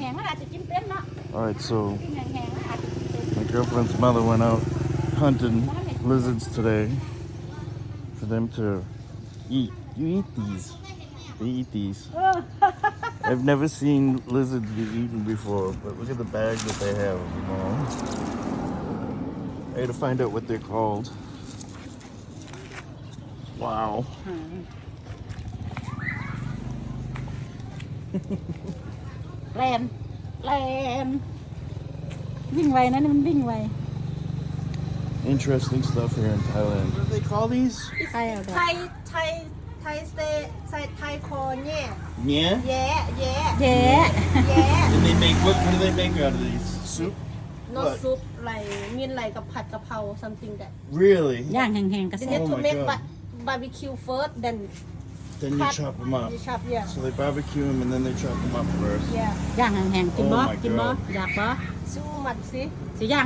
งๆมันอาจจะกินเป็นเนาะ Alright, so กินแห้งๆมันอาจจะกินเป็น my girlfriend's mother went out hunting lizards today for them to eat. You eat these. They eat these. I've never seen lizards be eaten before, but look at the bag that they have, you know. I had to find out what they're called. Wow. แลนวิ่งไวนะนี่มันวิ่งไว Interesting stuff here in Thailand. What do they call these? ใช่เอา ไทยสเตใส่ไทยคอเนี่ย Yeah? แย่ แย่ And they make, what do they make out of these? Soup? นอ What? ซุปไหลมีนไหลกับผัดกะเพรา something that Really? ย่างแห้งๆก็ they แซ่บ need Oh to my make God. barbecue first then Then you cut chop them up. you chop yeah So they barbecue them and then they chop them up first. yeah ย่างแห้งๆกินบ่ Oh my กินบ่ God. อยากบ่ สู้มัดสิ สิย่าง